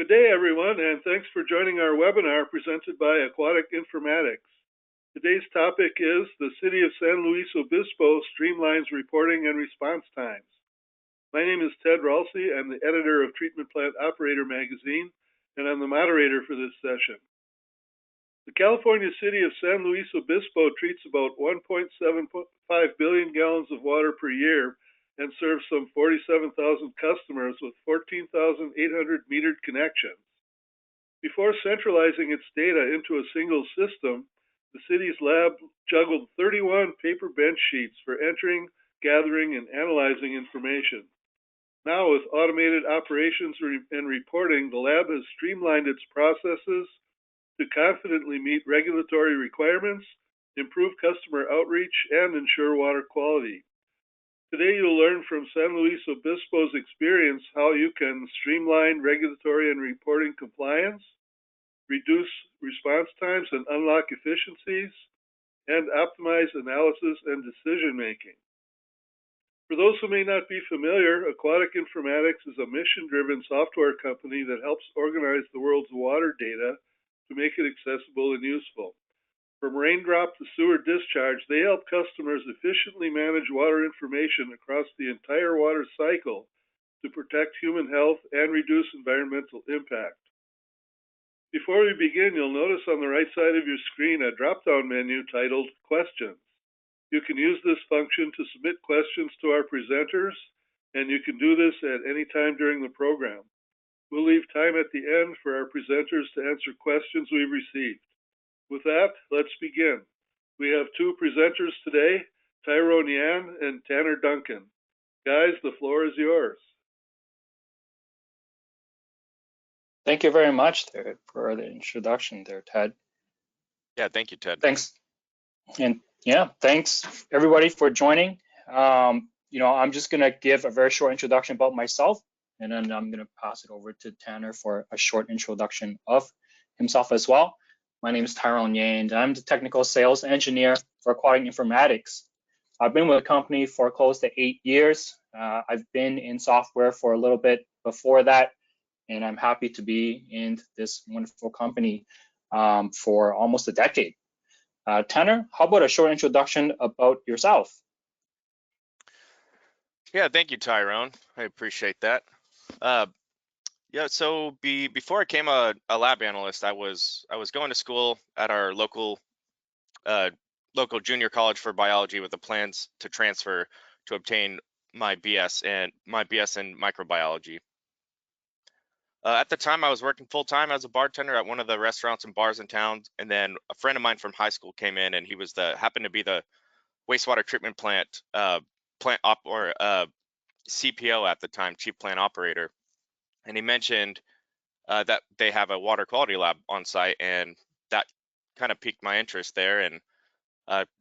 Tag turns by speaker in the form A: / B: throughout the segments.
A: Good day, everyone, and thanks for joining our webinar presented by Aquatic Informatics. Today's topic is the City of San Luis Obispo streamlines reporting and response times. My name is Ted Ralsey. I'm the editor of Treatment Plant Operator magazine, and I'm the moderator for this session. The California city of San Luis Obispo treats about 1.75 billion gallons of water per year and serves some 47,000 customers with 14,800 metered connections. Before centralizing its data into a single system, the city's lab juggled 31 paper bench sheets for entering, gathering, and analyzing information. Now, with automated operations and reporting, the lab has streamlined its processes to confidently meet regulatory requirements, improve customer outreach, and ensure water quality. Today, you'll learn from San Luis Obispo's experience how you can streamline regulatory and reporting compliance, reduce response times and unlock efficiencies, and optimize analysis and decision-making. For those who may not be familiar, Aquatic Informatics is a mission-driven software company that helps organize the world's water data to make it accessible and useful. From raindrop to sewer discharge, they help customers efficiently manage water information across the entire water cycle to protect human health and reduce environmental impact. Before we begin, you'll notice on the right side of your screen a drop-down menu titled Questions. You can use this function to submit questions to our presenters, and you can do this at any time during the program. We'll leave time at the end for our presenters to answer questions we've received. With that, let's begin. We have two presenters today, Tyrone Yan and Tanner Duncan. Guys, the floor is yours.
B: Thank you very much for the introduction there, Ted.
C: Yeah, thank you, Ted.
B: Thanks. And yeah, thanks everybody for joining. I'm just gonna give a very short introduction about myself, and then I'm gonna pass it over to Tanner for a short introduction of himself as well. My name is Tyrone Yan, and I'm the technical sales engineer for Aquatic Informatics. I've been with the company for close to 8 years. I've been in software for a little bit before that, and I'm happy to be in this wonderful company for almost a decade. Tanner, how about a short introduction about yourself?
C: Yeah, thank you, Tyrone. I appreciate that. Yeah, so before I became a lab analyst, I was going to school at our local junior college for biology with the plans to transfer to obtain my BS in microbiology. At the time, I was working full-time as a bartender at one of the restaurants and bars in town, and then a friend of mine from high school came in, and he was happened to be the wastewater treatment plant CPO at the time, chief plant operator. And he mentioned that they have a water quality lab on site, and that kind of piqued my interest there. And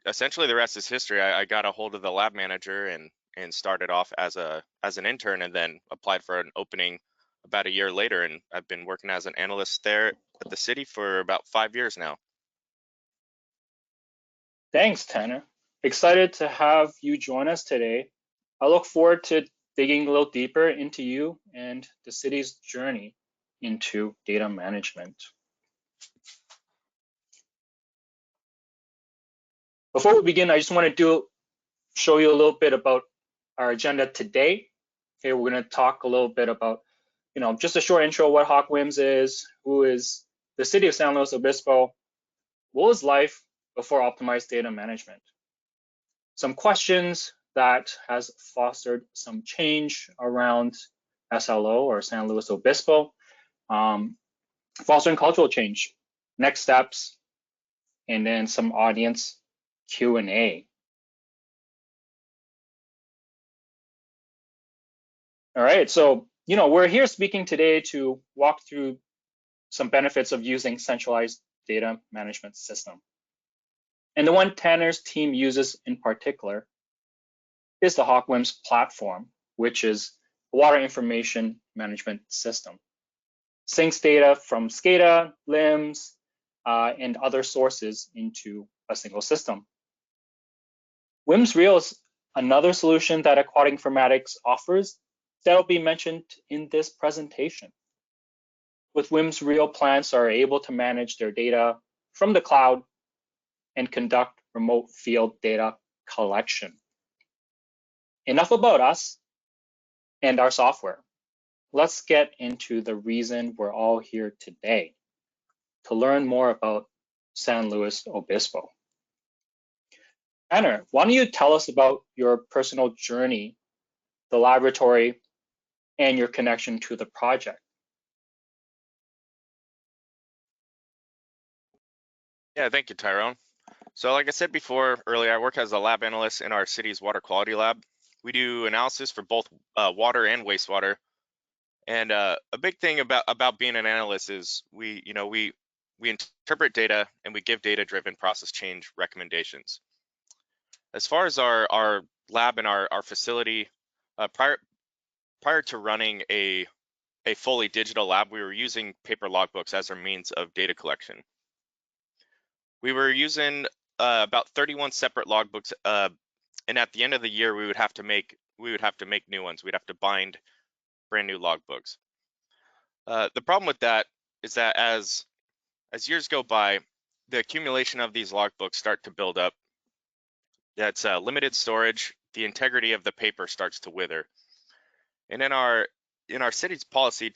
C: essentially, the rest is history. I got a hold of the lab manager and started off as an intern, and then applied for an opening about a year later. And I've been working as an analyst there at the city for about 5 years now.
B: Thanks, Tanner. Excited to have you join us today. I look forward to digging a little deeper into you and the city's journey into data management. Before we begin, I just want to show you a little bit about our agenda today. Okay, we're going to talk a little bit about, just a short intro, what Hach WIMS is, who is the city of San Luis Obispo, what was life before optimized data management, some questions that has fostered some change around SLO or San Luis Obispo, fostering cultural change, next steps, and then some audience Q&A. All right, so we're here speaking today to walk through some benefits of using centralized data management system. And the one Tanner's team uses in particular is the Hach WIMS platform, which is a water information management system. Syncs data from SCADA, LIMS, and other sources into a single system. WIMS Real is another solution that Aquatic Informatics offers that will be mentioned in this presentation. with WIMS, real plants are able to manage their data from the cloud and conduct remote field data collection. Enough about us and our software. Let's get into the reason we're all here today, to learn more about San Luis Obispo. Tanner, why don't you tell us about your personal journey, the laboratory, and your connection to the project?
C: Yeah, thank you, Tyrone. So like I said before earlier, I work as a lab analyst in our city's water quality lab. We do analysis for both water and wastewater. And a big thing about being an analyst is we interpret data and we give data-driven process change recommendations. As far as our lab and our facility, prior to running a fully digital lab, we were using paper logbooks as our means of data collection. We were using about 31 separate logbooks, and at the end of the year, we would have to make new ones. We'd have to bind brand new logbooks. The problem with that is that as years go by, the accumulation of these logbooks start to build up. That's limited storage. The integrity of the paper starts to wither. And in our city's policy is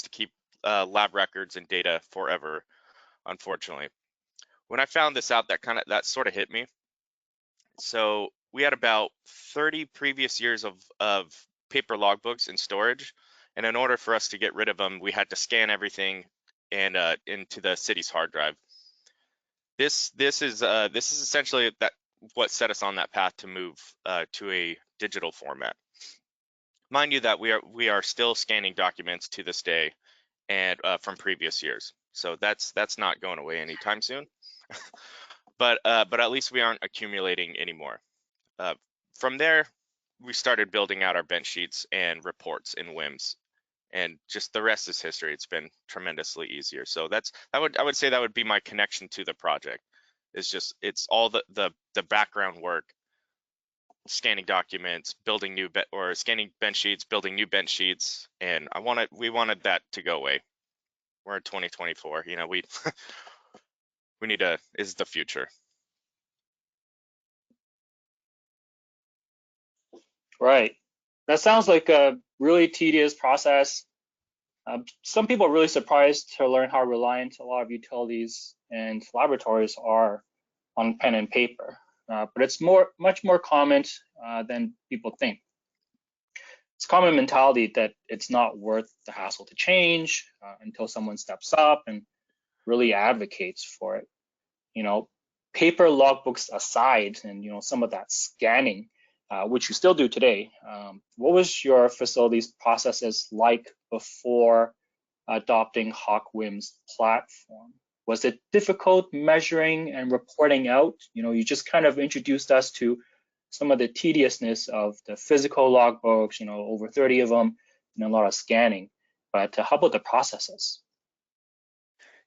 C: to keep lab records and data forever. Unfortunately, when I found this out, that sort of hit me. So we had about 30 previous years of paper logbooks in storage, and in order for us to get rid of them, we had to scan everything and into the city's hard drive. This is essentially what set us on that path to move to a digital format. Mind you that we are still scanning documents to this day and from previous years. So that's not going away anytime soon. but at least we aren't accumulating anymore. From there, we started building out our bench sheets and reports in WIMS, and just the rest is history. It's been tremendously easier. So I would say that would be my connection to the project. It's all the background work, scanning documents, building scanning bench sheets, building new bench sheets, and we wanted that to go away. We're in 2024. We need is the future.
B: Right. That sounds like a really tedious process. Some people are really surprised to learn how reliant a lot of utilities and laboratories are on pen and paper, but it's much more common than people think. It's a common mentality that it's not worth the hassle to change until someone steps up and really advocates for it. Paper logbooks aside, and some of that scanning, which you still do today, what was your facility's processes like before adopting Hach WIMS platform? Was it difficult measuring and reporting out? You just kind of introduced us to some of the tediousness of the physical logbooks, over 30 of them, and a lot of scanning. But how about the processes?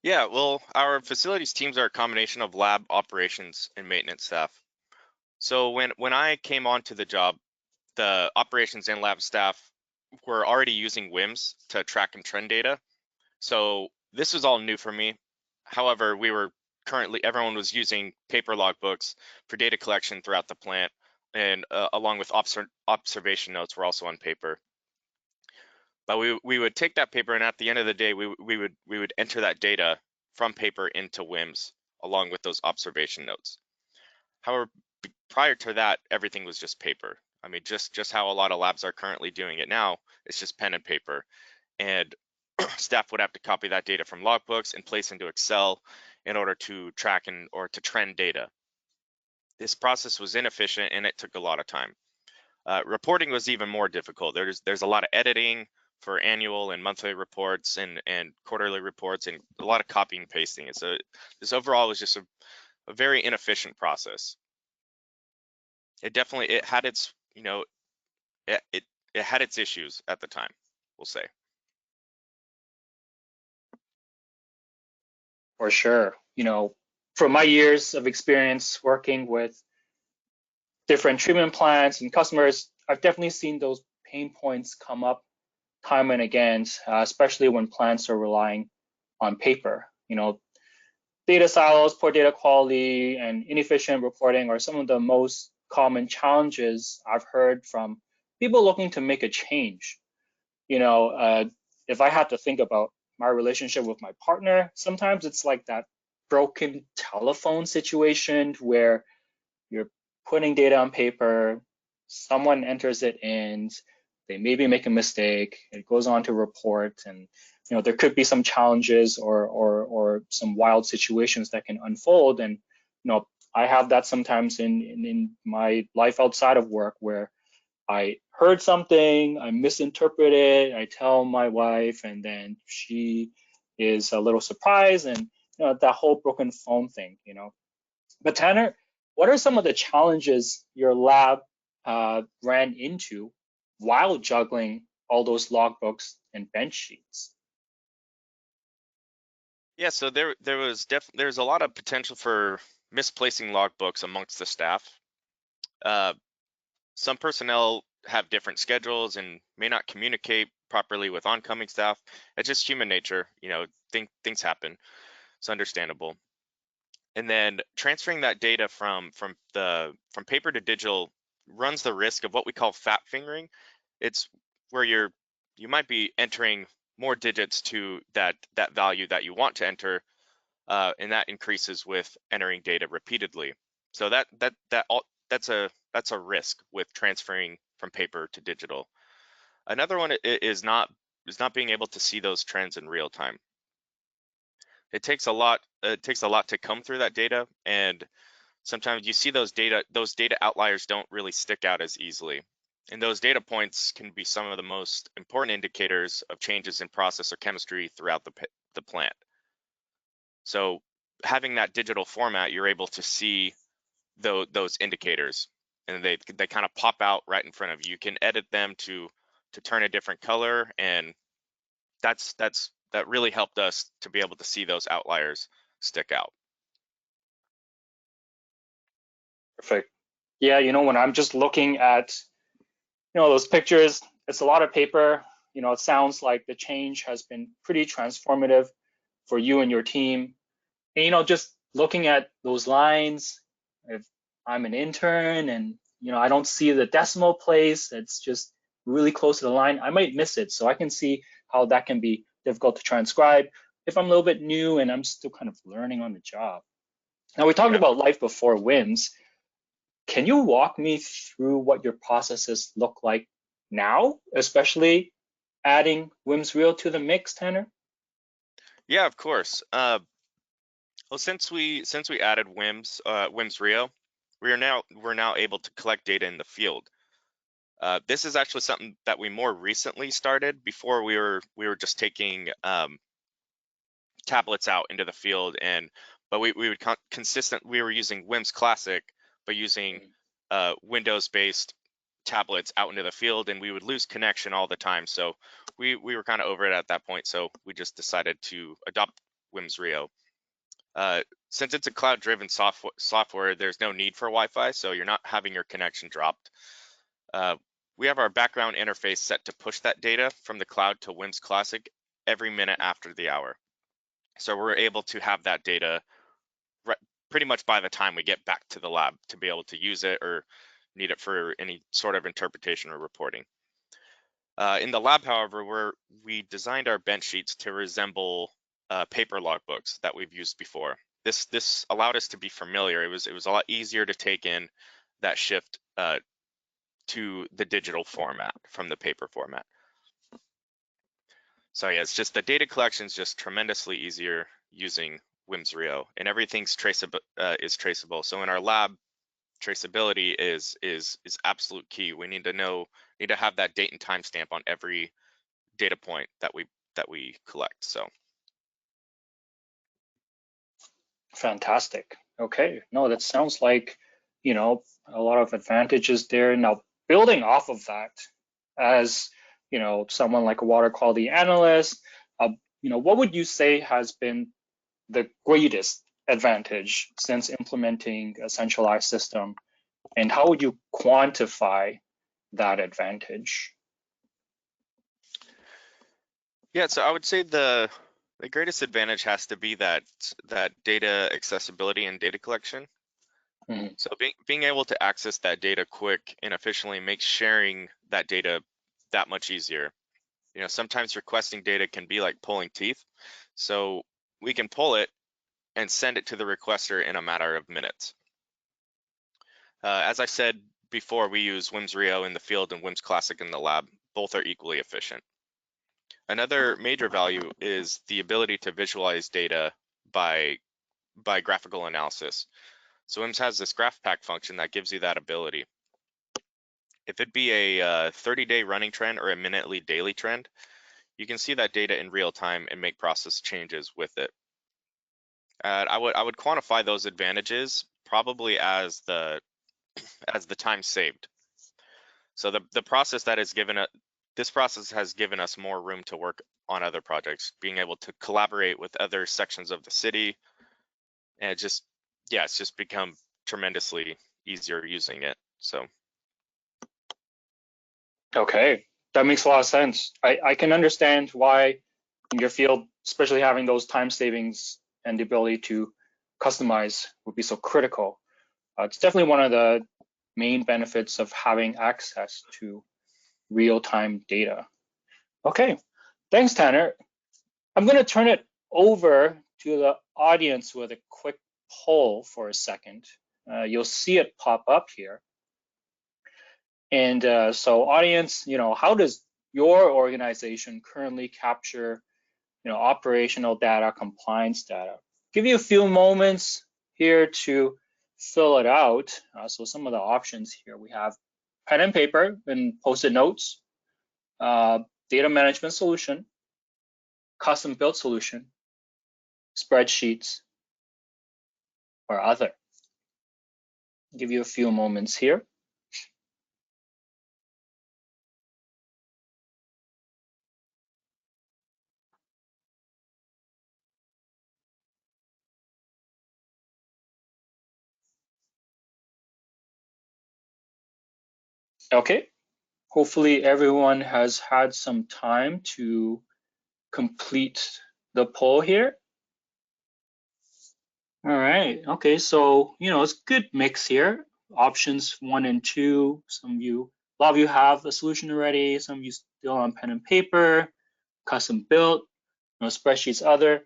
C: Yeah, well, our facilities teams are a combination of lab operations and maintenance staff. So when I came onto the job, the operations and lab staff were already using WIMS to track and trend data. So this was all new for me. However, everyone was using paper logbooks for data collection throughout the plant, and along with observation notes were also on paper. But we would take that paper, and at the end of the day, we would enter that data from paper into WIMS along with those observation notes. However, prior to that, everything was just paper. I mean, just how a lot of labs are currently doing it now. It's just pen and paper, and staff would have to copy that data from logbooks and place into Excel in order to track or to trend data. This process was inefficient and it took a lot of time. Reporting was even more difficult. There's a lot of editing for annual and monthly reports and quarterly reports, and a lot of copying and pasting. So this overall was just a very inefficient process. It had its it had its issues at the time, we'll say.
B: For sure. From my years of experience working with different treatment plants and customers, I've definitely seen those pain points come up time and again, especially when plants are relying on paper. Data silos, poor data quality, and inefficient reporting are some of the most common challenges I've heard from people looking to make a change. If I had to think about my relationship with my partner, sometimes it's like that broken telephone situation where you're putting data on paper, someone enters it in, they maybe make a mistake, it goes on to report, and there could be some challenges or some wild situations that can unfold. And I have that sometimes in my life outside of work, where I heard something, I misinterpret it, I tell my wife, and then she is a little surprised, and that whole broken phone thing. But Tanner, what are some of the challenges your lab ran into while juggling all those logbooks and bench sheets?
C: Yeah, so there's a lot of potential for misplacing logbooks amongst the staff. Some personnel have different schedules and may not communicate properly with oncoming staff. It's just human nature, things happen. It's understandable. And then transferring that data from paper to digital runs the risk of what we call fat fingering. It's where you might be entering more digits to that value that you want to enter, and that increases with entering data repeatedly. So that's a risk with transferring from paper to digital. Another one is not being able to see those trends in real time. It takes a lot to come through that data, and sometimes you see those data outliers don't really stick out as easily. And those data points can be some of the most important indicators of changes in process or chemistry throughout the plant. So having that digital format, you're able to see those indicators, and they kind of pop out right in front of you. You can edit them to turn a different color, and that really helped us to be able to see those outliers stick out.
B: Perfect. Yeah, when I'm just looking at those pictures, it's a lot of paper. It sounds like the change has been pretty transformative for you and your team. And just looking at those lines, if I'm an intern and I don't see the decimal place, it's just really close to the line, I might miss it. So I can see how that can be difficult to transcribe if I'm a little bit new and I'm still kind of learning on the job. Now, we talked about life before WIMS. Can you walk me through what your processes look like now, especially adding WIMS Real to the mix, Tanner?
C: Yeah, of course. Well, since we added WIMS Rio, we're now able to collect data in the field. This is actually something that we more recently started. Before we were just taking tablets out into the field, but we were using WIMS Classic, but using Windows-based tablets out into the field, and we would lose connection all the time. So we were kind of over it at that point. So we just decided to adopt WIMS Rio. Since it's a cloud-driven software, there's no need for Wi-Fi, so you're not having your connection dropped. We have our background interface set to push that data from the cloud to WIMS Classic every minute after the hour. So we're able to have that data pretty much by the time we get back to the lab to be able to use it or need it for any sort of interpretation or reporting. In the lab, however, we designed our bench sheets to resemble paper logbooks that we've used before. This allowed us to be familiar. It was a lot easier to take in that shift to the digital format from the paper format. So yeah, it's just the data collection is just tremendously easier using WIMS Rio, and everything's is traceable. So in our lab, traceability is absolute key. We need to have that date and timestamp on every data point that we collect. So
B: fantastic. Okay, no, that sounds like a lot of advantages there. Now, building off of that, as someone like a water quality analyst, what would you say has been the greatest advantage since implementing a centralized system, and how would you quantify that advantage?
C: Yeah, so I would say the greatest advantage has to be that data accessibility and data collection.
B: Mhm.
C: So being able to access that data quick and efficiently makes sharing that data that much easier. You know, sometimes requesting data can be like pulling teeth. So we can pull it and send it to the requester in a matter of minutes. As I said before, we use WIMS Rio in the field and WIMS Classic in the lab. Both are equally efficient. Another major value is the ability to visualize data by graphical analysis. So WIMS has this graph pack function that gives you that ability. If it be a 30-day running trend or a minutely daily trend, you can see that data in real time and make process changes with it. I would quantify those advantages probably as the time saved. So the process that is given this process has given us more room to work on other projects, being able to collaborate with other sections of the city, and it's just become tremendously easier using it. So
B: Okay, that makes a lot of sense. I can understand why in your field, especially having those time savings and the ability to customize would be so critical. It's definitely one of the main benefits of having access to real-time data. Okay, thanks, Tanner. I'm going to turn it over to the audience with a quick poll for a second. You'll see it pop up here. And so audience, how does your organization currently capture, operational data, compliance data? Give you a few moments here to fill it out. So some of the options here, we have pen and paper and post-it notes, data management solution, custom built solution, spreadsheets, or other. I'll give you a few moments here. Okay, hopefully everyone has had some time to complete the poll here. All right, okay, so, it's a good mix here. Options 1 and 2, a lot of you have a solution already, some of you still on pen and paper, custom built, spreadsheets, other.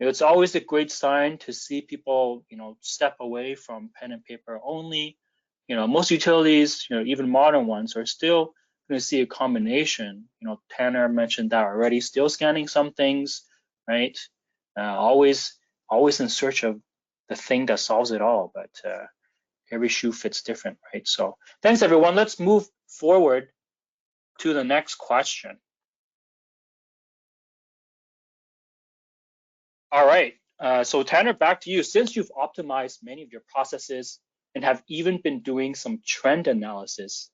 B: It's always a great sign to see people, step away from pen and paper only. Most utilities, even modern ones, are still going to see a combination. Tanner mentioned that already, still scanning some things, right? Always in search of the thing that solves it all, but every shoe fits different, right? So thanks, everyone. Let's move forward to the next question. All right, so Tanner, back to you. Since you've optimized many of your processes and have even been doing some trend analysis,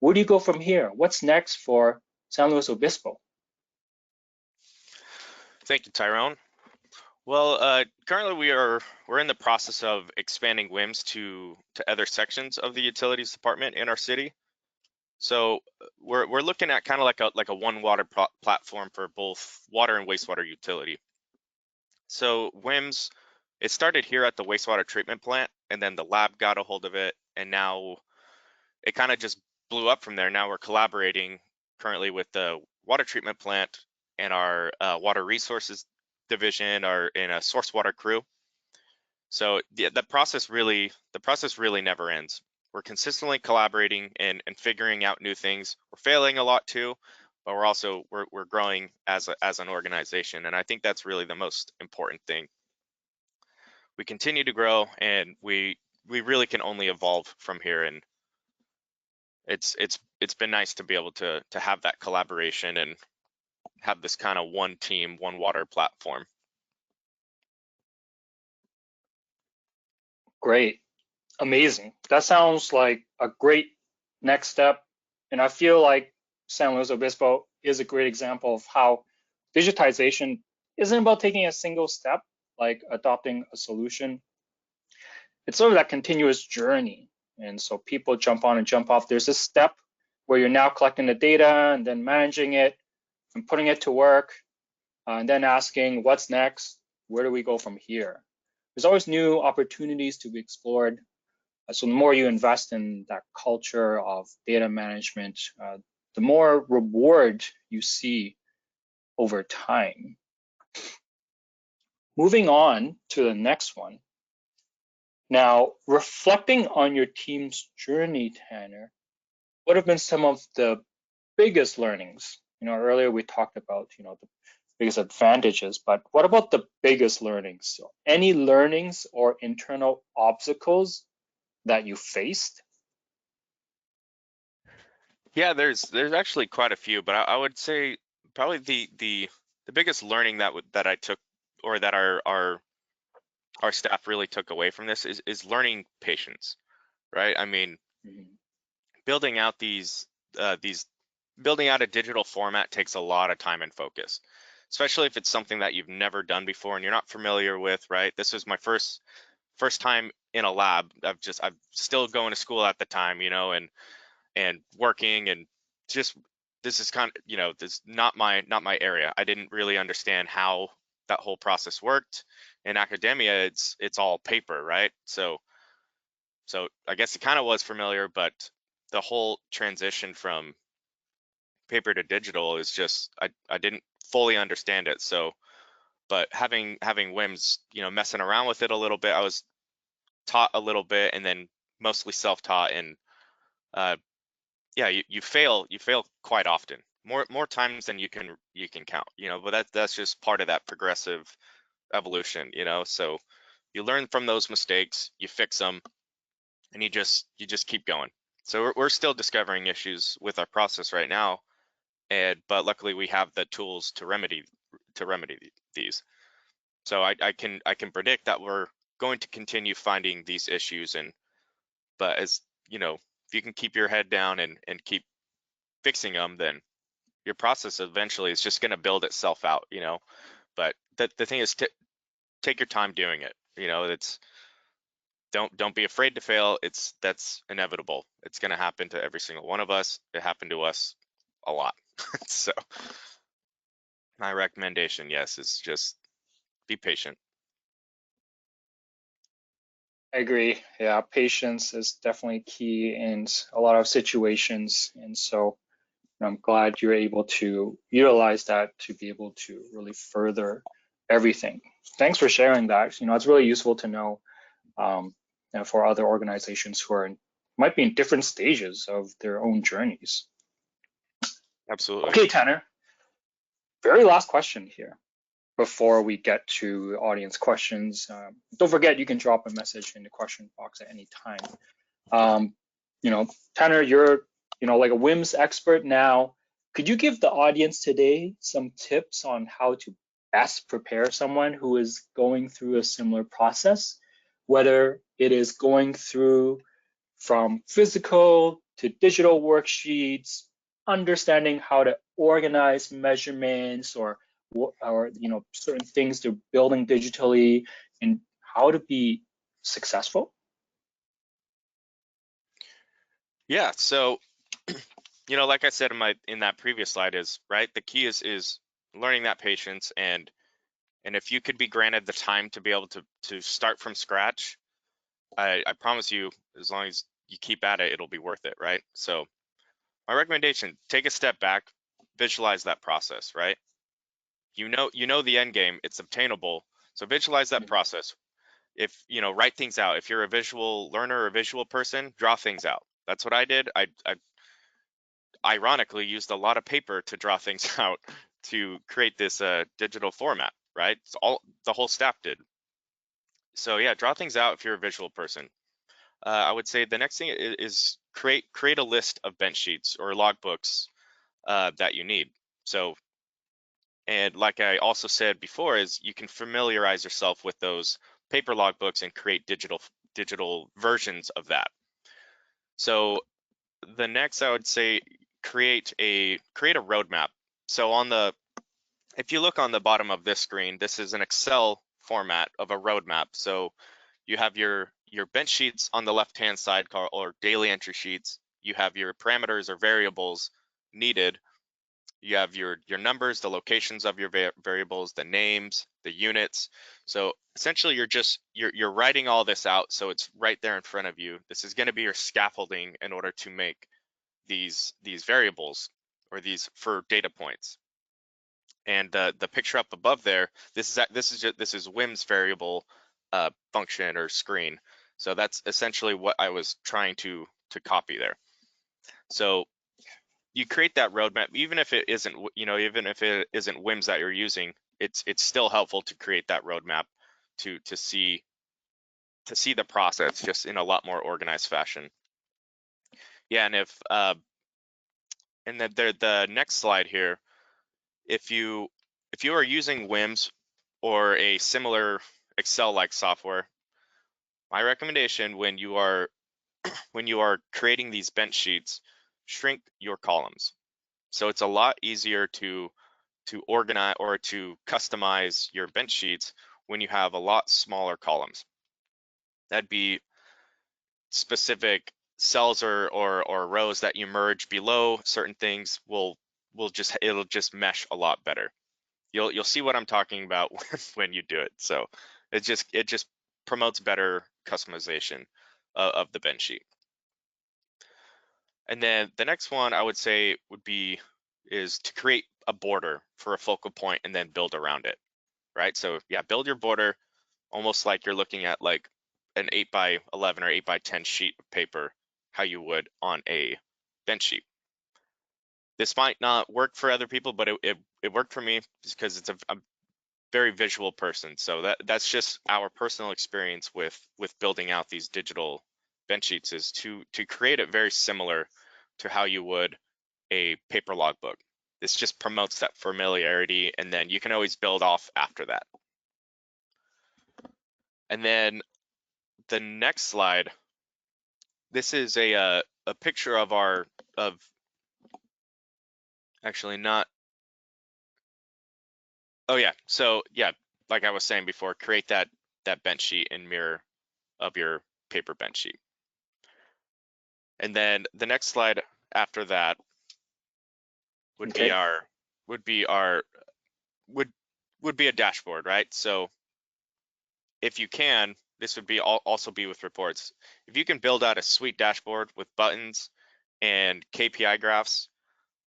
B: where do you go from here? What's next for San Luis Obispo?
C: thank you, Tyrone. Well, currently we're in the process of expanding WIMS to other sections of the utilities department in our city. So we're looking at kind of like a one water platform for both water and wastewater utility. So WIMS, it started here at the wastewater treatment plant, and then the lab got a hold of it, and now it kind of just blew up from there. Now we're collaborating currently with the water treatment plant and our water resources division, our in a source water crew. So the process really never ends. We're consistently collaborating and figuring out new things. We're failing a lot too, but we're growing as an organization, and I think that's really the most important thing. We continue to grow, and we really can only evolve from here. And it's been nice to be able to have that collaboration and have this kind of one team, one water platform.
B: Great, amazing. That sounds like a great next step. And I feel like San Luis Obispo is a great example of how digitization isn't about taking a single step, like adopting a solution. It's sort of that continuous journey. And so people jump on and jump off. There's this step where you're now collecting the data and then managing it and putting it to work. and then asking what's next, where do we go from here? There's always new opportunities to be explored. So the more you invest in that culture of data management, the more reward you see over time. Moving on to the next one. Now, reflecting on your team's journey, Tanner, what have been some of the biggest learnings? Earlier we talked about, the biggest advantages, but what about the biggest learnings? So any learnings or internal obstacles that you faced?
C: Yeah, there's actually quite a few, but I would say probably the biggest learning that I took, or that our staff really took away from this, is learning patience, right? I mean, building out building out a digital format takes a lot of time and focus, especially if it's something that you've never done before and you're not familiar with, right? This was my first time in a lab. I'm still going to school at the time, and working, and just, this is kind of, this not my area. I didn't really understand how that whole process worked. In academia, it's all paper, right? So I guess it kind of was familiar, but the whole transition from paper to digital is just, I didn't fully understand it. So, but having WIMS, messing around with it a little bit, I was taught a little bit, and then mostly self-taught. And yeah, you fail quite often, more times than you can count, but that's just part of that progressive evolution, so you learn from those mistakes, you fix them, and you just keep going. So we're still discovering issues with our process right now, but luckily we have the tools to remedy these. So I can predict that we're going to continue finding these issues, but as if you can keep your head down and keep fixing them, then your process eventually is just going to build itself out, but the thing is to take your time doing it. It's, don't be afraid to fail. That's inevitable. It's going to happen to every single one of us. It happened to us a lot. So my recommendation, yes, is just be patient.
B: I agree. Yeah, patience is definitely key in a lot of situations. And so I'm glad you're able to utilize that to be able to really further everything. Thanks for sharing that. It's really useful to know for other organizations who might be in different stages of their own journeys.
C: Absolutely.
B: Okay, Tanner, very last question here before we get to audience questions. Don't forget, you can drop a message in the question box at any time. Tanner, you're like a WIMS expert now. Could you give the audience today some tips on how to best prepare someone who is going through a similar process, whether it is going through from physical to digital worksheets, understanding how to organize measurements or certain things they're building digitally, and how to be successful?
C: Yeah, so like I said in that previous slide, is right, the key is learning that patience, and if you could be granted the time to be able to start from scratch, I promise you, as long as you keep at it, it'll be worth it, right? So my recommendation, take a step back, visualize that process, right? You know the end game, it's obtainable. So visualize that process. If, write things out. If you're a visual learner or a visual person, draw things out. That's what I did. I ironically used a lot of paper to draw things out to create this digital format, right? It's the whole staff did. So yeah, draw things out if you're a visual person. I would say the next thing is create a list of bench sheets or logbooks that you need. So, and like I also said before, is you can familiarize yourself with those paper logbooks and create digital versions of that. So the next, I would say, create a roadmap. So if you look on the bottom of this screen, this is an Excel format of a roadmap. So you have your bench sheets on the left-hand side, or daily entry sheets. You have your parameters or variables needed You have your numbers, the locations of your variables, the names, the units. So essentially you're writing all this out so it's right there in front of you. This is going to be your scaffolding in order to make these variables or these for data points. And the picture up above there, this is WIMS variable function or screen. So that's essentially what I was trying to copy there. So you create that roadmap, even if it isn't, even if it isn't WIMS that you're using, it's still helpful to create that roadmap to see the process just in a lot more organized fashion. Yeah, and if and then the next slide here, if you are using WIMS or a similar Excel-like software, my recommendation when you are creating these bench sheets, shrink your columns. So it's a lot easier to organize or to customize your bench sheets when you have a lot smaller columns. That'd be specific cells or rows that you merge below certain things it'll just mesh a lot better. You'll see what I'm talking about when you do it. So it just promotes better customization of the bench sheet. And then the next one I would say is to create a border for a focal point and then build around it, right? So yeah, build your border almost like you're looking at like an 8x11 or 8x10 sheet of paper, how you would on a bench sheet. This might not work for other people, but it worked for me because it's a very visual person. So that's just our personal experience with building out these digital bench sheets, is to create it very similar to how you would a paper logbook. This just promotes that familiarity, and then you can always build off after that. And then the next slide, this is a picture of actually not. Oh yeah, so yeah, like I was saying before, create that bench sheet and mirror of your paper bench sheet. And then the next slide after that would be a dashboard, right? So if you can, this would be also be with reports. If you can build out a sweet dashboard with buttons and KPI graphs,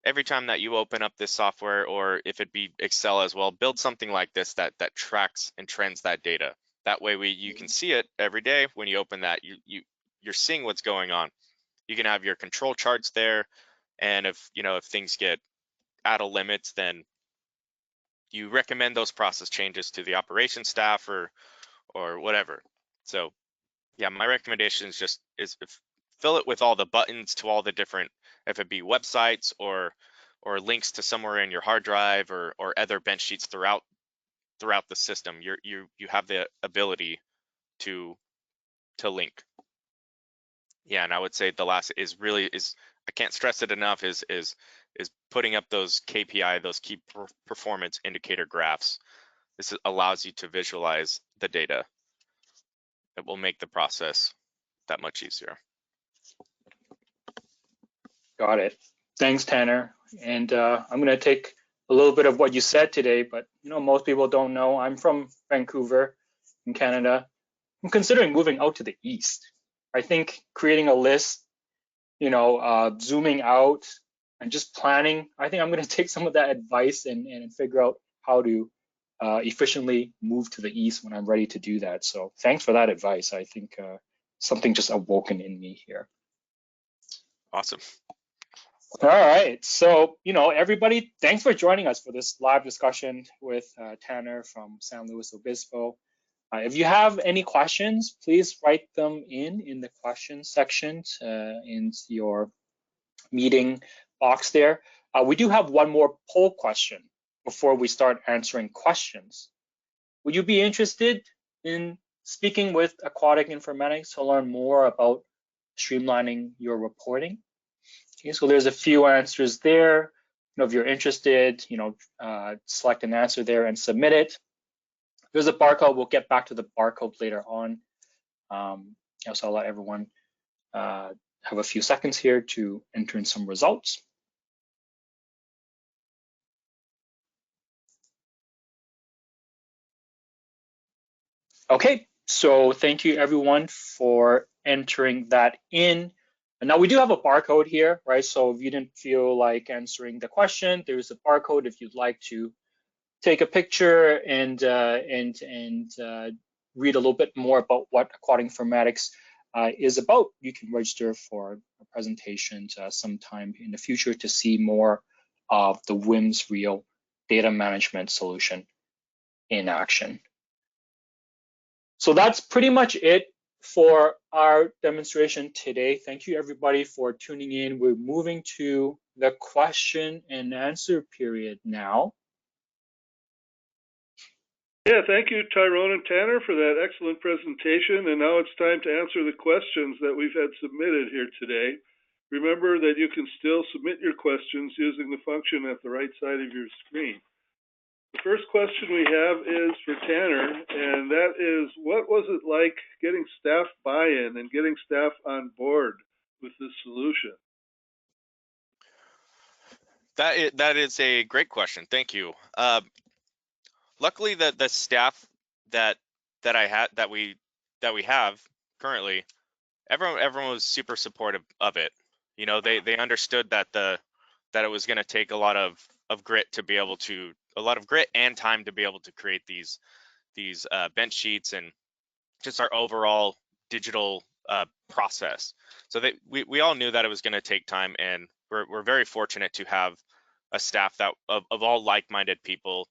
C: every time that you open up this software, or if it be Excel as well, build something like this that tracks and trends that data. That way you can see it every day when you open that. You're seeing what's going on. You can have your control charts there, and if things get out of limits, then you recommend those process changes to the operations staff or whatever. So yeah, my recommendation is fill it with all the buttons to all the different, if it be websites or links to somewhere in your hard drive or other bench sheets throughout the system. You have the ability to link. Yeah, and I would say the last is I can't stress it enough, is putting up those KPI, those key performance indicator graphs. This allows you to visualize the data. It will make the process that much easier.
B: Got it. Thanks, Tanner. And I'm going to take a little bit of what you said today, but most people don't know I'm from Vancouver in Canada. I'm considering moving out to the east. I think creating a list, zooming out and just planning, I think I'm going to take some of that advice and figure out how to efficiently move to the east when I'm ready to do that. So thanks for that advice. I think something just awoken in me here.
C: Awesome.
B: All right, so everybody, thanks for joining us for this live discussion with Tanner from San Luis Obispo. If you have any questions, please write them in the questions section in your meeting box there. We do have one more poll question before we start answering questions. Would you be interested in speaking with Aquatic Informatics to learn more about streamlining your reporting? Okay, so there's a few answers there. If you're interested, select an answer there and submit it. There's a barcode. We'll get back to the barcode later on. So I'll let everyone have a few seconds here to enter in some results. Okay, so thank you everyone for entering that in. And now we do have a barcode here, right? So if you didn't feel like answering the question, there's a barcode if you'd like to take a picture and read a little bit more about what Aquatic Informatics is about. You can register for a presentation sometime in the future to see more of the WIMS Rio data management solution in action. So that's pretty much it for our demonstration today. Thank you everybody for tuning in. We're moving to the question and answer period now.
A: Yeah, thank you, Tyrone and Tanner, for that excellent presentation. And now it's time to answer the questions that we've had submitted here today. Remember that you can still submit your questions using the function at the right side of your screen. The first question we have is for Tanner, and that is, what was it like getting staff buy-in and getting staff on board with this solution?
C: That is a great question. Thank you. Luckily, the staff that we have currently, everyone was super supportive of it. You know, they understood that it was going to take a lot of grit to be able to, a lot of grit and time to be able to create these bench sheets and just our overall digital process. So we all knew that it was going to take time, and we're very fortunate to have a staff that of all like-minded people,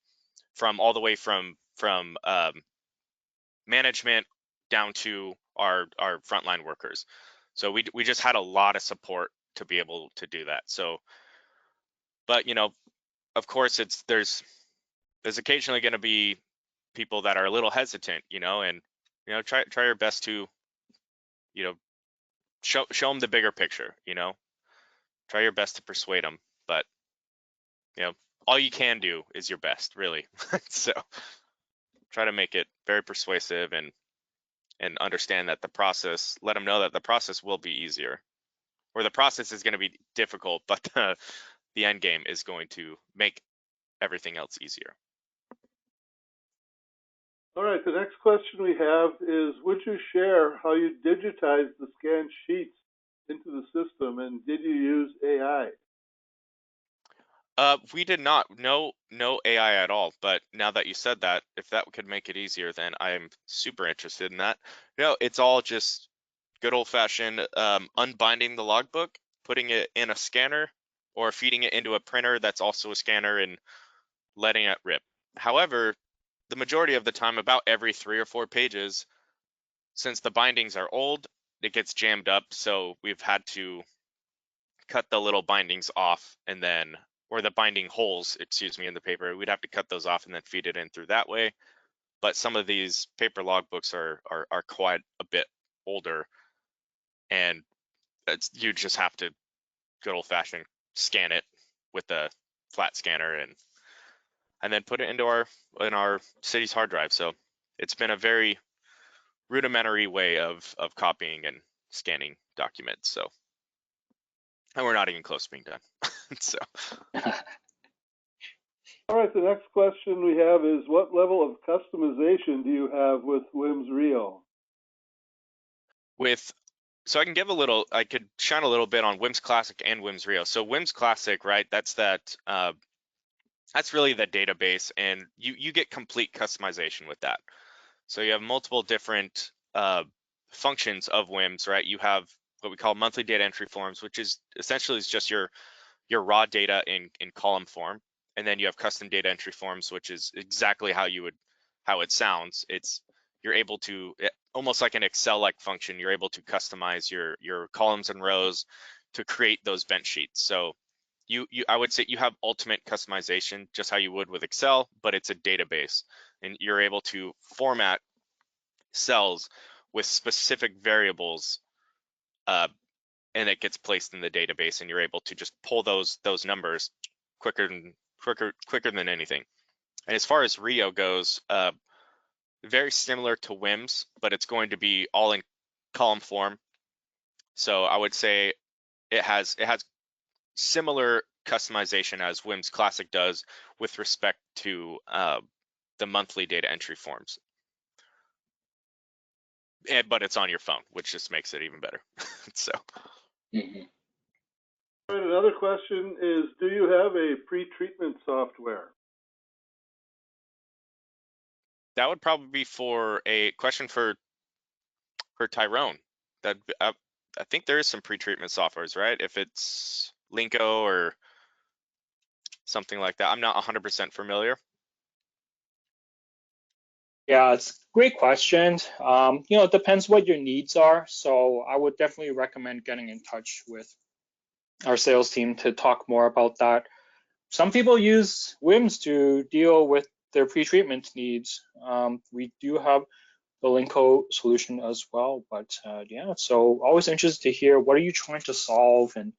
C: from all the way from management down to our frontline workers. So we just had a lot of support to be able to do that. So, but you know, of course, there's occasionally going to be people that are a little hesitant, you know, and you know, try your best to, you know, show them the bigger picture, you know, try your best to persuade them. But you know, all you can do is your best, really. So try to make it very persuasive and understand that the process, let them know that the process will be easier, or the process is going to be difficult, but the end game is going to make everything else easier.
A: All right, the next question we have is, would you share how you digitized the scanned sheets into the system, and did you use AI?
C: We did not, no AI at all, but now that you said that, if that could make it easier, then I am super interested in that. No, it's all just good old-fashioned unbinding the logbook, putting it in a scanner, or feeding it into a printer that's also a scanner and letting it rip. However, the majority of the time, about every 3 or 4 pages, since the bindings are old, it gets jammed up, so we've had to cut the little bindings off, and then, or the binding holes, excuse me, in the paper. We'd have to cut those off and then feed it in through that way. But some of these paper logbooks are quite a bit older, and you just have to good old fashioned scan it with a flat scanner and then put it into our city's hard drive. So it's been a very rudimentary way of copying and scanning documents. So, and we're not even close to being done. So.
A: All right, the next question we have is, what level of customization do you have with WIMS Rio?
C: So I could shine a little bit on WIMS Classic and WIMS Rio. So WIMS Classic, right? That's really the database, and you get complete customization with that. So you have multiple different functions of WIMS, right? You have what we call monthly data entry forms, which is essentially just your raw data in column form. And then you have custom data entry forms, which is exactly how it sounds. You're able to, almost like an Excel-like function, you're able to customize your columns and rows to create those bench sheets. So I would say you have ultimate customization, just how you would with Excel, but it's a database, and you're able to format cells with specific variables, and it gets placed in the database, and you're able to just pull those numbers quicker than anything. And as far as Rio goes, very similar to WIMS, but it's going to be all in column form. So I would say it has similar customization as WIMS Classic does with respect to the monthly data entry forms. but it's on your phone, which just makes it even better. So.
B: Mhm.
A: All right, another question is, do you have a pre-treatment software?
C: That would probably be for a question for Tyrone. That I think there is some pre-treatment softwares, right? If it's Linko or something like that. I'm not 100% familiar.
B: Yeah, it's a great question. It depends what your needs are. So I would definitely recommend getting in touch with our sales team to talk more about that. Some people use WIMS to deal with their pre-treatment needs. We do have the Linko solution as well, but yeah, so always interested to hear what are you trying to solve and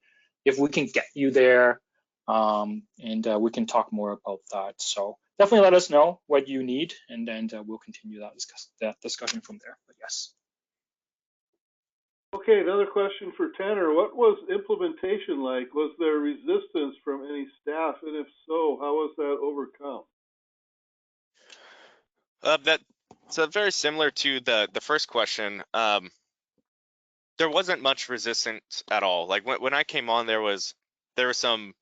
B: if we can get you there, and we can talk more about that. So definitely let us know what you need, and then we'll continue that discussion from there. But yes.
A: Okay, another question for Tanner. What was implementation like? Was there resistance from any staff? And if so, how was that overcome?
C: So very similar to the first question. There wasn't much resistance at all. Like when I came on, there were some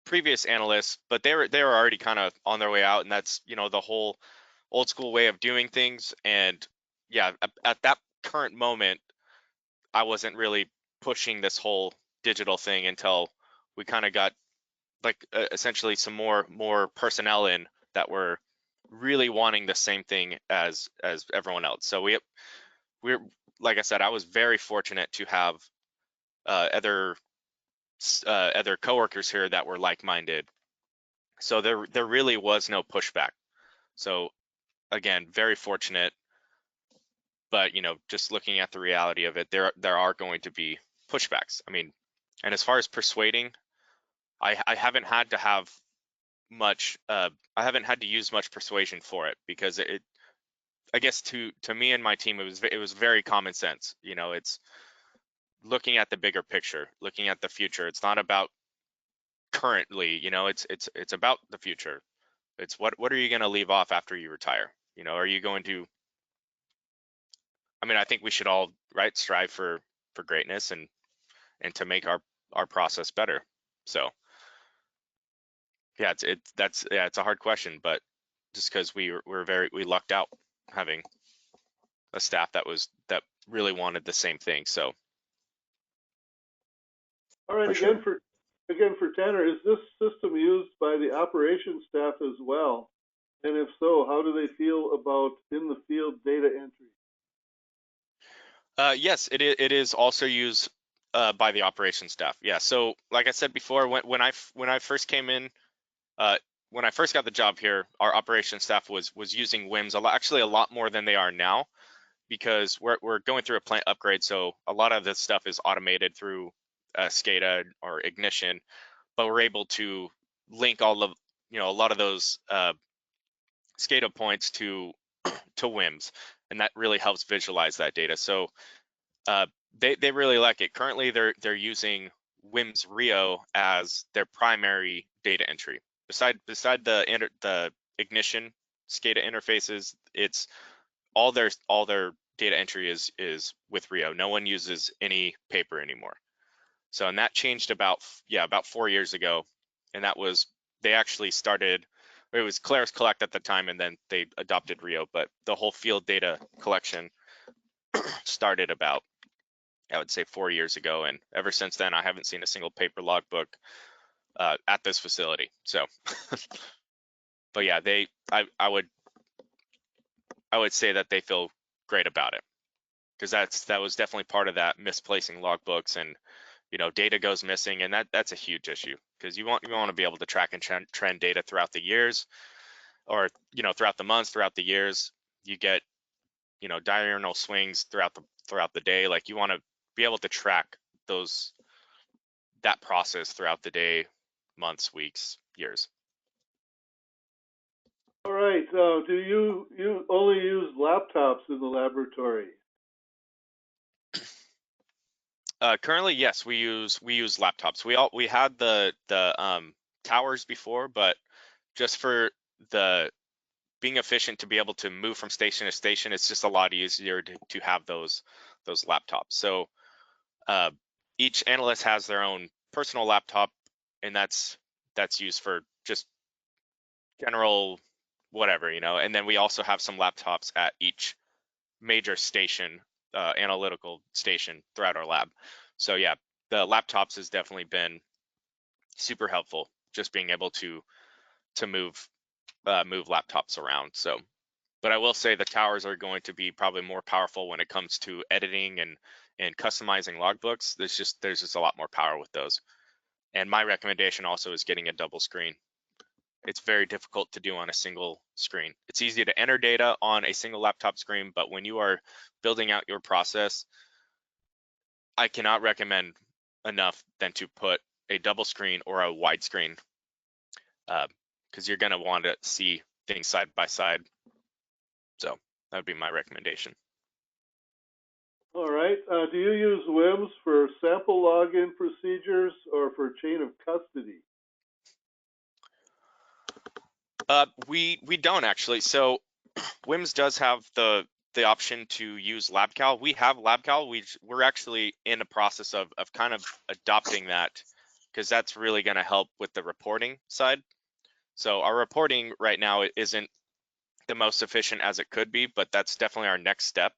C: previous analysts, but they were already kind of on their way out, and that's the whole old school way of doing things. And yeah, at that current moment, I wasn't really pushing this whole digital thing until we kind of got like essentially some more personnel in that were really wanting the same thing as everyone else. So we're like I said, I was very fortunate to have other coworkers here that were like-minded. So there really was no pushback. So again, very fortunate. But just looking at the reality of it, there are going to be pushbacks. I mean, and as far as persuading, I haven't had to have much. I haven't had to use much persuasion for it because I guess to me and my team, it was very common sense. It's looking at the bigger picture, looking at the future. It's not about currently. It's about the future. It's what are you going to leave off after you retire? Are you going to? I mean, I think we should all strive for greatness and to make our process better. So yeah, it's a hard question, but just because we lucked out having a staff that really wanted the same thing. So
A: All right, again for Tanner, is this system used by the operations staff as well? And if so, how do they feel about in the field data entry?
C: yes, it is also used by the operations staff. Yeah. So like I said before, when I first came in, when I first got the job here, our operations staff was using WIMS actually a lot more than they are now, because we're going through a plant upgrade. So a lot of this stuff is automated through SCADA or Ignition, but we're able to link all of a lot of those SCADA points to WIMS, and that really helps visualize that data. So they really like it. Currently, they're using WIMS Rio as their primary data entry. Beside the Ignition SCADA interfaces, it's all their data entry is with Rio. No one uses any paper anymore. So, and that changed about 4 years ago, and that was they actually started. It was Claris Collect at the time, and then they adopted Rio. But the whole field data collection started about, I would say, 4 years ago, and ever since then, I haven't seen a single paper logbook at this facility. So, but yeah, I would say that they feel great about it, because that was definitely part of that misplacing logbooks, and data goes missing, and that's a huge issue, because you want to be able to track and trend data throughout the years, or throughout the months, throughout the years. You get diurnal swings throughout the day. Like, you want to be able to track that process throughout the day, months, weeks, years.
A: All right, do you only use laptops in the laboratory?
C: Currently, yes, we use laptops. We had the towers before, but just for the being efficient to be able to move from station to station, it's just a lot easier to have those laptops. So each analyst has their own personal laptop, and that's used for just general whatever, you know. And then we also have some laptops at each major station, analytical station throughout our lab. So yeah, the laptops has definitely been super helpful, just being able to move laptops around. So, but I will say the towers are going to be probably more powerful when it comes to editing and customizing logbooks. There's just a lot more power with those. And my recommendation also is getting a double screen. It's very difficult to do on a single screen. It's easy to enter data on a single laptop screen, but when you are building out your process, I cannot recommend enough than to put a double screen or a widescreen, because you're going to want to see things side by side. So that would be my recommendation.
A: All right. Do you use WIMS for sample login procedures or for chain of custody?
C: We don't actually. So WIMS does have the option to use LabCal. We have LabCal. We're actually in the process of kind of adopting that, because that's really going to help with the reporting side. So our reporting right now isn't the most efficient as it could be, but that's definitely our next step.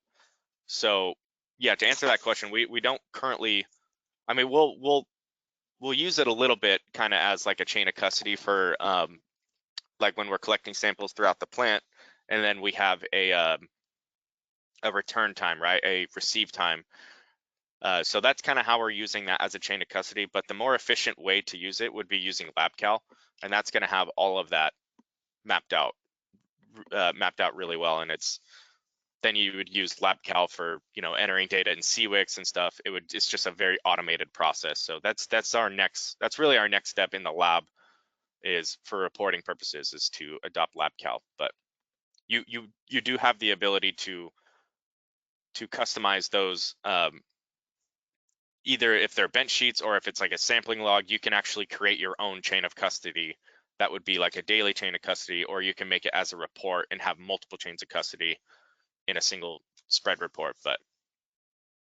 C: So yeah, to answer that question, we don't currently. I mean, we'll use it a little bit, kind of as like a chain of custody for like when we're collecting samples throughout the plant, and then we have a return time, right? A receive time. So that's kind of how we're using that as a chain of custody. But the more efficient way to use it would be using LabCal, and that's going to have all of that mapped out really well. And then you would use LabCal for, you know, entering data in CWIX and stuff. It's just a very automated process. So that's really our next step in the lab, is for reporting purposes, is to adopt LabCal. But you do have the ability to customize those, either if they're bench sheets or if it's like a sampling log. You can actually create your own chain of custody. That would be like a daily chain of custody, or you can make it as a report and have multiple chains of custody in a single spread report. But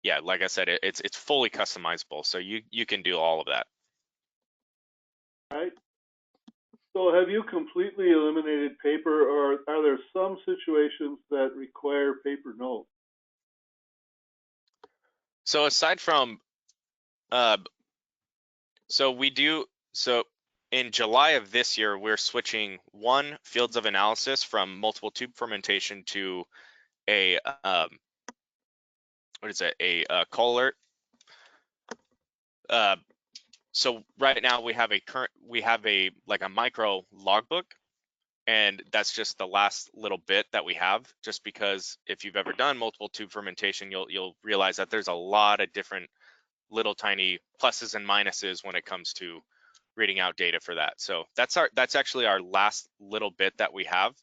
C: yeah, like I said, it's fully customizable, so you can do all of that.
A: All right. So have you completely eliminated paper, or are there some situations that require paper notes?
C: So aside from, so in July of this year, we're switching one fields of analysis from multiple tube fermentation to a what is it? A call alert. So right now we have like a micro logbook, and that's just the last little bit that we have. Just because if you've ever done multiple tube fermentation, you'll realize that there's a lot of different little tiny pluses and minuses when it comes to reading out data for that. So that's actually our last little bit that we have,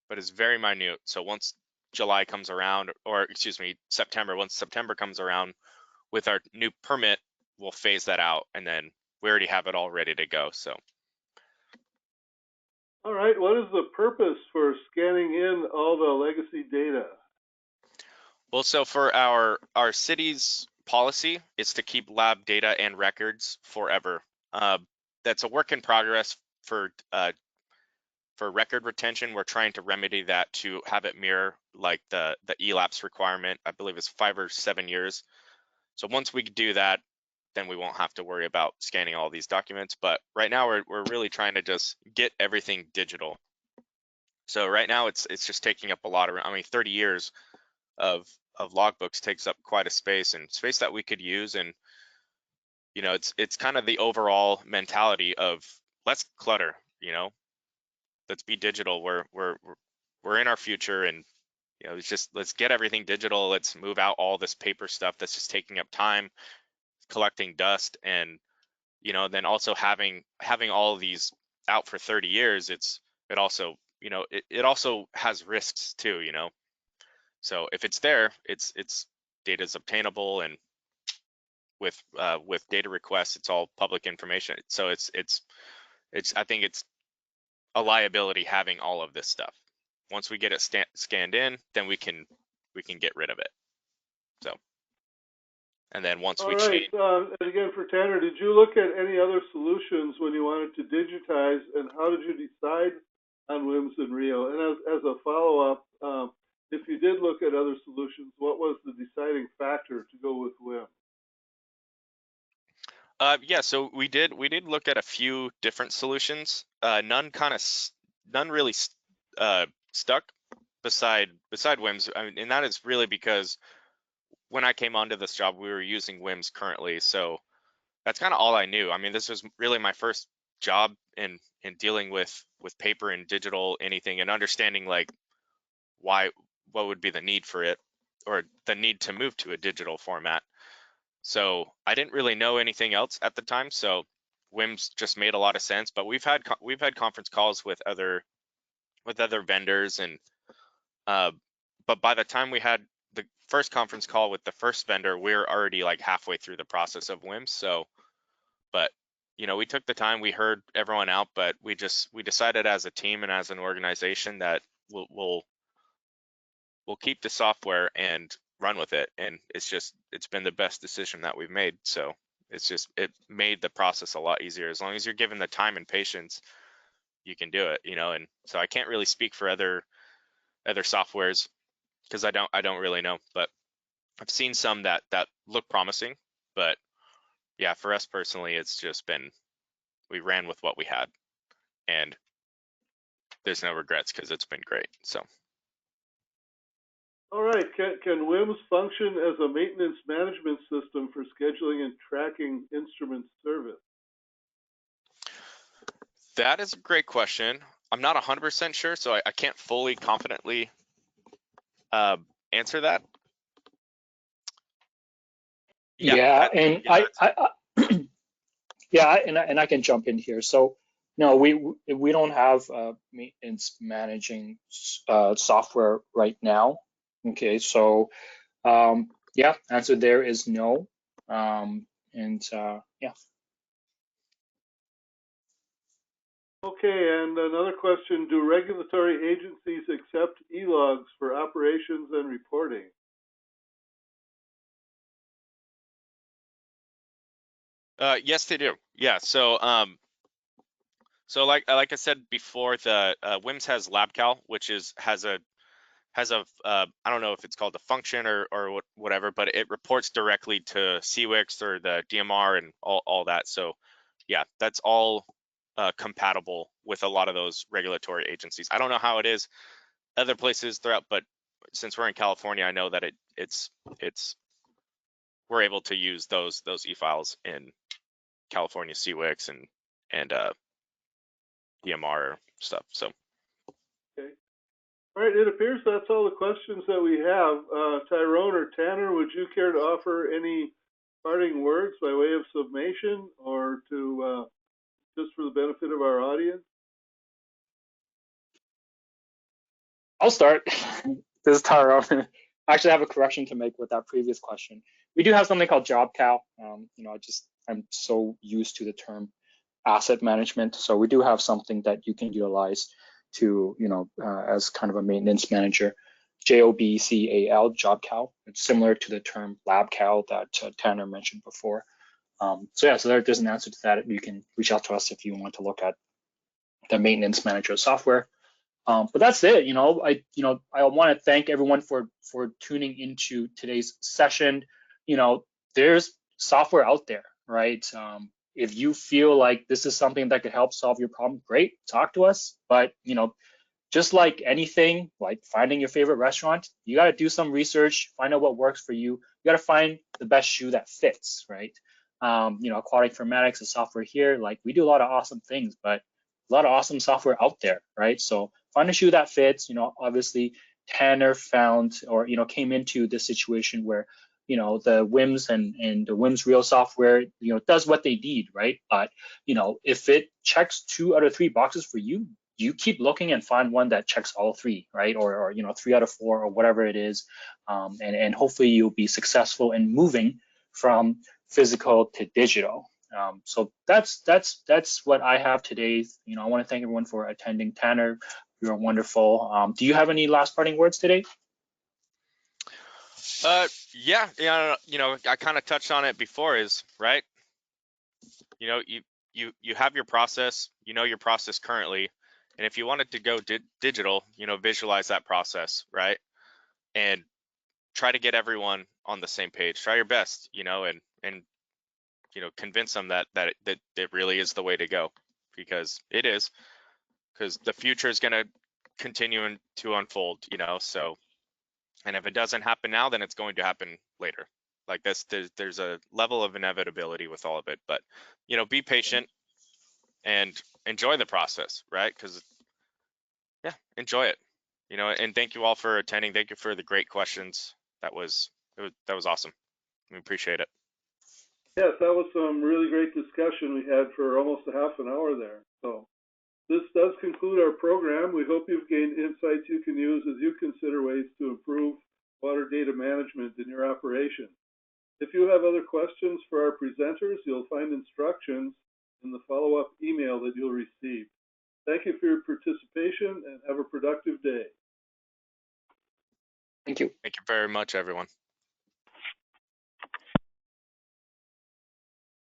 C: but it's very minute. So once July comes around, or excuse me, September, once September comes around with our new permit, we'll phase that out, and then we already have it all ready to go. So.
A: All right. What is the purpose for scanning in all the legacy data?
C: Well, so for our city's policy is to keep lab data and records forever. That's a work in progress for record retention. We're trying to remedy that to have it mirror like the elapse requirement. I believe it's 5 or 7 years. So once we do that, then we won't have to worry about scanning all these documents. But right now we're really trying to just get everything digital. So right now it's just taking up a lot of, 30 years of logbooks takes up quite a space, and space that we could use. And you know, it's kind of the overall mentality of let's clutter, you know, let's be digital. We're in our future, and you know, it's just let's get everything digital. Let's move out all this paper stuff that's just taking up time, collecting dust. And you know, then also having all of these out for 30 years, it also, you know, it also has risks too, you know. So if it's there, it's data is obtainable, and with data requests, it's all public information. So it's I think it's a liability having all of this stuff. once we get it scanned in, then we can get rid of it. So, and then once we change.
A: And again, for Tanner, did you look at any other solutions when you wanted to digitize, and how did you decide on WIMS and Rio? And as a follow-up, if you did look at other solutions, what was the deciding factor to go with WIMS?
C: Yeah, so we did look at a few different solutions. None really stuck beside WIMS. I mean, and that is really because when I came onto this job, we were using WIMS currently, so that's kind of all I knew. I mean, this was really my first job in dealing with paper and digital anything, and understanding like what would be the need for it, or the need to move to a digital format. So I didn't really know anything else at the time, so WIMS just made a lot of sense. But we've had conference calls with other vendors, and but by the time we had the first conference call with the first vendor, we're already like halfway through the process of WIMS. So, but you know, we took the time, we heard everyone out, but we decided as a team and as an organization that we'll keep the software and run with it. And it's been the best decision that we've made. So it made the process a lot easier. As long as you're given the time and patience, you can do it, you know. And so I can't really speak for other softwares, because I don't really know, but I've seen some that look promising. But yeah, for us personally, it's just been, we ran with what we had, and there's no regrets because it's been great. So.
A: All right, can WIMS function as a maintenance management system for scheduling and tracking instrument service?
C: That is a great question. I'm not 100% sure, so I can't fully confidently answer that.
B: Yeah, and I can jump in here. So no, we don't have maintenance managing software right now. Okay, so yeah, answer there is no. Yeah.
A: Okay, and another question, do regulatory agencies accept e-logs for operations and reporting?
C: Yes, they do. Yeah, so like I said before, the WIMS has LabCal, which has a I don't know if it's called a function or whatever, but it reports directly to CWIX or the DMR and all that. So yeah, that's all compatible with a lot of those regulatory agencies. I don't know how it is other places throughout, but since we're in California, I know that it's we're able to use those e-files in California CWIX and DMR stuff. So.
A: Okay. All right, it appears that's all the questions that we have. Tyrone or Tanner, would you care to offer any parting words by way of summation, or to just for the benefit of our audience?
B: I'll start. This is Tyrone. Actually, I have a correction to make with that previous question. We do have something called JobCal. You know, I'm so used to the term asset management. So we do have something that you can utilize to, you know, as kind of a maintenance manager. JOBCAL, JobCal. It's similar to the term LabCal that Tanner mentioned before. So yeah, so there's an answer to that. You can reach out to us if you want to look at the maintenance manager software. But that's it. You know, I want to thank everyone for tuning into today's session. You know, there's software out there, right? If you feel like this is something that could help solve your problem, great, talk to us. But you know, just like anything, like finding your favorite restaurant, you got to do some research, find out what works for you. You got to find the best shoe that fits, right? You know, Aquatic Informatics, the software here, like we do a lot of awesome things, but a lot of awesome software out there, right? So find a shoe that fits. You know, obviously Tanner found, or you know, came into this situation where, you know, the WIMS and the WIMS Rio software, you know, does what they need, right? But you know, if it checks 2 out of 3 boxes for you, you keep looking and find one that checks all 3, right? Or you know, 3 out of 4 or whatever it is, and hopefully you'll be successful in moving from physical to digital. So that's what I have today. You know, I want to thank everyone for attending. Tanner, You're wonderful. Do you have any last parting words today?
C: Yeah, I kind of touched on it before is, right? You have your process, your process currently, and if you wanted to go digital, visualize that process, right? And try to get everyone on the same page. Try your best, and convince them that it really is the way to go, because it is, because the future is going to continue to unfold, so, and if it doesn't happen now, then it's going to happen later. Like this, there's a level of inevitability with all of it, but be patient and enjoy the process, right? Because yeah, enjoy it, and thank you all for attending. Thank you for the great questions. That was awesome. We appreciate it.
A: Yes, that was some really great discussion we had for almost a half an hour there. So this does conclude our program. We hope you've gained insights you can use as you consider ways to improve water data management in your operation. If you have other questions for our presenters, you'll find instructions in the follow-up email that you'll receive. Thank you for your participation and have a productive day.
B: Thank you.
C: Thank you very much, everyone.